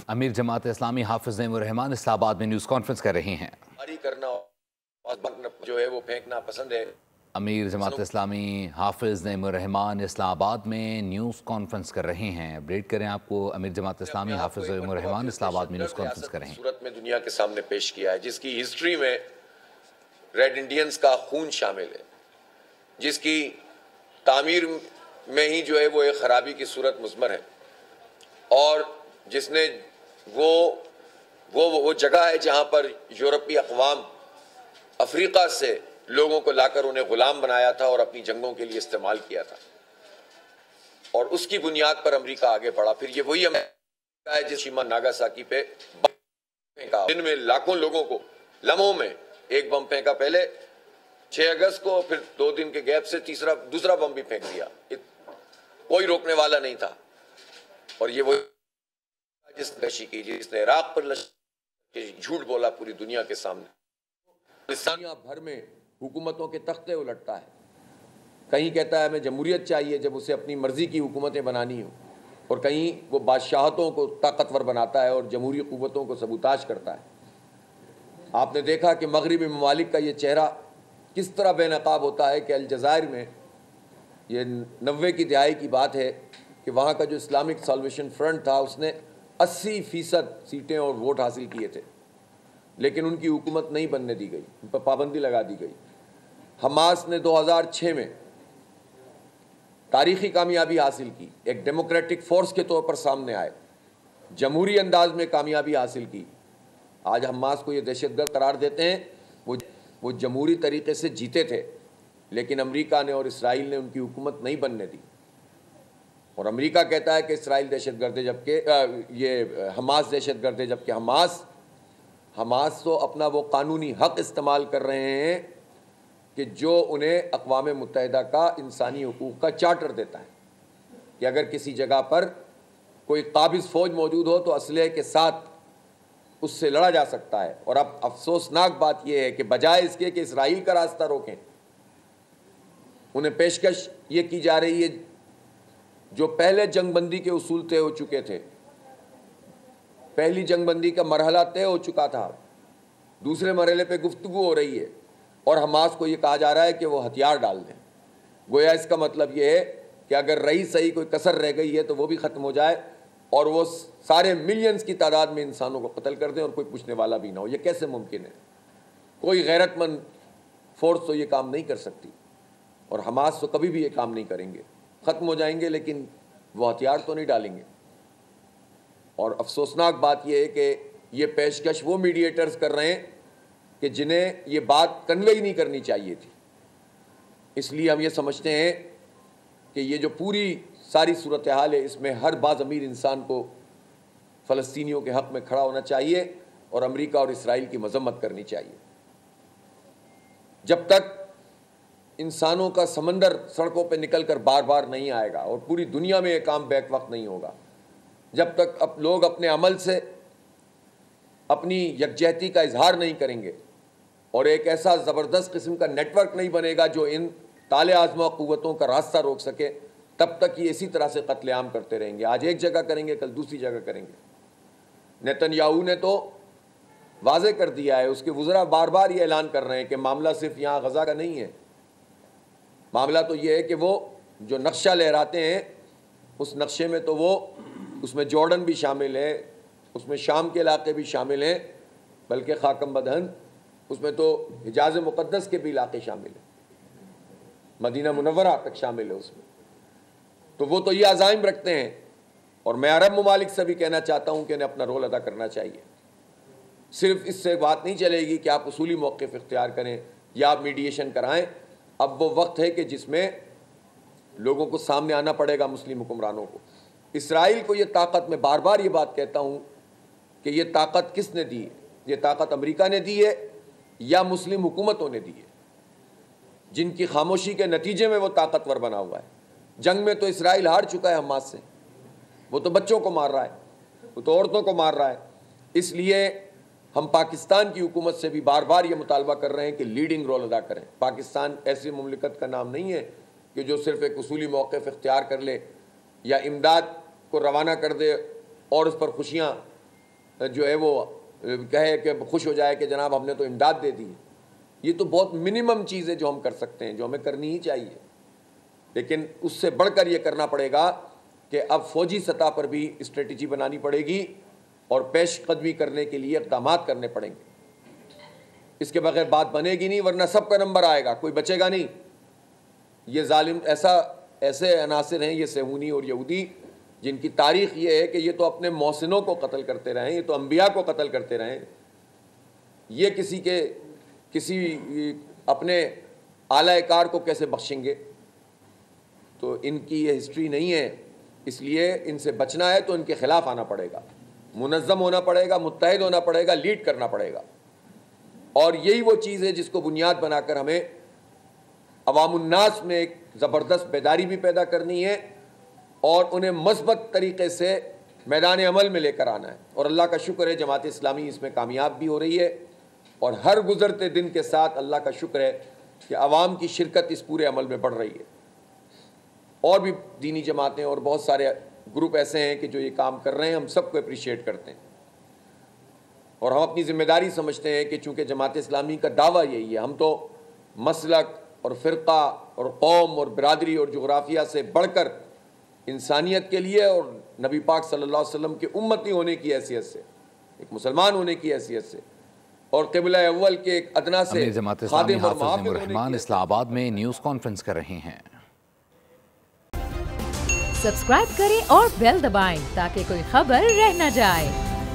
امیر جماعت اسلامی حافظ نعیم الرحمان اسلام آباد میں نیوز کانفرنس کر رہے ہیں۔ کرنا جو ہے وہ پھینکنا پسند ہے۔ امیر جماعت اسلامی حافظ نعیم الرحمان اسلام آباد میں نیوز کانفرنس کر رہے ہیں۔ اپڈیٹ کریں آپ کو، امیر جماعت اسلامی حافظ نعیم الرحمان اسلام آباد میں نیوز کانفرنس کر رہے ہیں۔ صورت میں دنیا کے سامنے پیش کیا ہے، جس کی ہسٹری میں ریڈ انڈینز کا خون شامل ہے، جس کی تعمیر میں ہی جو ہے وہ ایک خرابی کی صورت مضمر ہے، اور جس نے وہ جگہ ہے جہاں پر یورپی اقوام افریقہ سے لوگوں کو لا کر انہیں غلام بنایا تھا اور اپنی جنگوں کے لیے استعمال کیا تھا، اور اس کی بنیاد پر امریکہ آگے بڑھا۔ پھر یہ وہی امریکہ ہے جس ہیروشیما ناگاساکی پہ پھینکا، جن میں لاکھوں لوگوں کو لمحوں میں ایک بم پھینکا، پہلے 6 اگست کو، پھر 2 دن کے گیپ سے دوسرا بم بھی پھینک دیا، کوئی روکنے والا نہیں تھا۔ اور یہ وہی جس نے عراق پر جھوٹ بولا پوری دنیا کے سامنے، دنیا بھر میں حکومتوں کے تختے الٹتا ہے، کہیں کہتا ہے ہمیں جمہوریت چاہیے جب اسے اپنی مرضی کی حکومتیں بنانی ہوں، اور کہیں وہ بادشاہتوں کو طاقتور بناتا ہے اور جمہوری قوتوں کو سبوتاژ کرتا ہے۔ آپ نے دیکھا کہ مغربی ممالک کا یہ چہرہ کس طرح بے نقاب ہوتا ہے کہ الجزائر میں یہ 90 کی دہائی کی بات ہے کہ وہاں کا جو اسلامک سالویشن فرنٹ تھا اس نے 80% سیٹیں اور ووٹ حاصل کیے تھے، لیکن ان کی حکومت نہیں بننے دی گئی، ان پر پابندی لگا دی گئی۔ حماس نے 2006 میں تاریخی کامیابی حاصل کی، ایک ڈیموکریٹک فورس کے طور پر سامنے آئے، جمہوری انداز میں کامیابی حاصل کی۔ آج حماس کو یہ دہشت گرد قرار دیتے ہیں، وہ جمہوری طریقے سے جیتے تھے، لیکن امریکہ نے اور اسرائیل نے ان کی حکومت نہیں بننے دی، اور امریکہ کہتا ہے کہ اسرائیل دہشت گرد ہے، جبکہ یہ حماس دہشت گرد ہے، جبکہ حماس تو اپنا وہ قانونی حق استعمال کر رہے ہیں کہ جو انہیں اقوام متحدہ کا انسانی حقوق کا چارٹر دیتا ہے کہ اگر کسی جگہ پر کوئی قابض فوج موجود ہو تو اسلحے کے ساتھ اس سے لڑا جا سکتا ہے۔ اور اب افسوسناک بات یہ ہے کہ بجائے اس کے کہ اسرائیل کا راستہ روکیں، انہیں پیشکش یہ کی جا رہی ہے جو پہلے جنگ بندی کے اصول طے ہو چکے تھے، پہلی جنگ بندی کا مرحلہ طے ہو چکا تھا، دوسرے مرحلے پہ گفتگو ہو رہی ہے، اور حماس کو یہ کہا جا رہا ہے کہ وہ ہتھیار ڈال دیں۔ گویا اس کا مطلب یہ ہے کہ اگر رہی صحیح کوئی کسر رہ گئی ہے تو وہ بھی ختم ہو جائے، اور وہ سارے ملینز کی تعداد میں انسانوں کو قتل کر دیں اور کوئی پوچھنے والا بھی نہ ہو۔ یہ کیسے ممکن ہے؟ کوئی غیرت مند فورس تو یہ کام نہیں کر سکتی، اور حماس تو کبھی بھی یہ کام نہیں کریں گے۔ ختم ہو جائیں گے لیکن وہ ہتھیار تو نہیں ڈالیں گے۔ اور افسوسناک بات یہ ہے کہ یہ پیشکش وہ میڈیٹرز کر رہے ہیں کہ جنہیں یہ بات کنوے ہی نہیں کرنی چاہیے تھی۔ اس لیے ہم یہ سمجھتے ہیں کہ یہ جو پوری ساری صورتحال ہے، اس میں ہر باضمیر انسان کو فلسطینیوں کے حق میں کھڑا ہونا چاہیے اور امریکہ اور اسرائیل کی مذمت کرنی چاہیے۔ جب تک انسانوں کا سمندر سڑکوں پہ نکل کر بار بار نہیں آئے گا اور پوری دنیا میں یہ کام بیک وقت نہیں ہوگا، جب تک لوگ اپنے عمل سے اپنی یکجہتی کا اظہار نہیں کریں گے اور ایک ایسا زبردست قسم کا نیٹ ورک نہیں بنے گا جو ان طالع آزما قوتوں کا راستہ روک سکے، تب تک یہ اسی طرح سے قتل عام کرتے رہیں گے۔ آج ایک جگہ کریں گے، کل دوسری جگہ کریں گے۔ نیتن یاہو نے تو واضح کر دیا ہے، اس کے وزراء بار بار یہ اعلان کر رہے ہیں کہ معاملہ صرف یہاں غزہ کا نہیں ہے، معاملہ تو یہ ہے کہ وہ جو نقشہ لہراتے ہیں اس نقشے میں تو وہ اس میں جارڈن بھی شامل ہے، اس میں شام کے علاقے بھی شامل ہیں، بلکہ خاکم بدہن اس میں تو حجاز مقدس کے بھی علاقے شامل ہیں، مدینہ منورہ تک شامل ہے اس میں۔ تو وہ تو یہ عزائم رکھتے ہیں، اور میں عرب ممالک سے بھی کہنا چاہتا ہوں کہ انہیں اپنا رول ادا کرنا چاہیے۔ صرف اس سے بات نہیں چلے گی کہ آپ اصولی موقف اختیار کریں یا آپ میڈیشن کرائیں۔ اب وہ وقت ہے کہ جس میں لوگوں کو سامنے آنا پڑے گا، مسلم حکمرانوں کو۔ اسرائیل کو یہ طاقت، میں بار بار یہ بات کہتا ہوں کہ یہ طاقت کس نے دی ہے؟ یہ طاقت امریکہ نے دی ہے یا مسلم حکومتوں نے دی ہے، جن کی خاموشی کے نتیجے میں وہ طاقتور بنا ہوا ہے۔ جنگ میں تو اسرائیل ہار چکا ہے حماس سے، وہ تو بچوں کو مار رہا ہے، وہ تو عورتوں کو مار رہا ہے۔ اس لیے ہم پاکستان کی حکومت سے بھی بار بار یہ مطالبہ کر رہے ہیں کہ لیڈنگ رول ادا کریں۔ پاکستان ایسی مملکت کا نام نہیں ہے کہ جو صرف ایک اصولی موقف اختیار کر لے یا امداد کو روانہ کر دے اور اس پر خوشیاں جو ہے وہ کہے کہ خوش ہو جائے کہ جناب ہم نے تو امداد دے دی. یہ تو بہت منیمم چیز ہے جو ہم کر سکتے ہیں, جو ہمیں کرنی ہی چاہیے. لیکن اس سے بڑھ کر یہ کرنا پڑے گا کہ اب فوجی سطح پر بھی اسٹریٹجی بنانی پڑے گی اور پیش قدمی کرنے کے لیے اقدامات کرنے پڑیں گے. اس کے بغیر بات بنے گی نہیں, ورنہ سب کا نمبر آئے گا, کوئی بچے گا نہیں. یہ ظالم ایسے عناصر ہیں یہ صہیونی اور یہودی, جن کی تاریخ یہ ہے کہ یہ تو اپنے محسنوں کو قتل کرتے رہے, یہ تو انبیاء کو قتل کرتے رہے. یہ کسی اپنے اعلی کار کو کیسے بخشیں گے؟ تو ان کی یہ ہسٹری نہیں ہے. اس لیے ان سے بچنا ہے تو ان کے خلاف آنا پڑے گا, منظم ہونا پڑے گا, متحد ہونا پڑے گا, لیڈ کرنا پڑے گا. اور یہی وہ چیز ہے جس کو بنیاد بنا کر ہمیں عوام الناس میں ایک زبردست بیداری بھی پیدا کرنی ہے اور انہیں مثبت طریقے سے میدان عمل میں لے کر آنا ہے. اور اللہ کا شکر ہے جماعت اسلامی اس میں کامیاب بھی ہو رہی ہے, اور ہر گزرتے دن کے ساتھ اللہ کا شکر ہے کہ عوام کی شرکت اس پورے عمل میں بڑھ رہی ہے. اور بھی دینی جماعتیں اور بہت سارے گروپ ایسے ہیں کہ جو یہ کام کر رہے ہیں, ہم سب کو اپریشیٹ کرتے ہیں. اور ہم اپنی ذمہ داری سمجھتے ہیں کہ چونکہ جماعت اسلامی کا دعویٰ یہی ہے, ہم تو مسلک اور فرقہ اور قوم اور برادری اور جغرافیہ سے بڑھ کر انسانیت کے لیے اور نبی پاک صلی اللہ علیہ وسلم کے امتی ہونے کی حیثیت سے, ایک مسلمان ہونے کی حیثیت سے, اور قبلہ اول کے ایک ادنا سے امیر جماعت اسلامی حافظ نعیم الرحمان اسلام آباد میں نیوز کانفرنس کر رہے ہیں. سبسکرائب کریں اور بیل دبائیں تاکہ کوئی خبر رہ نہ جائے.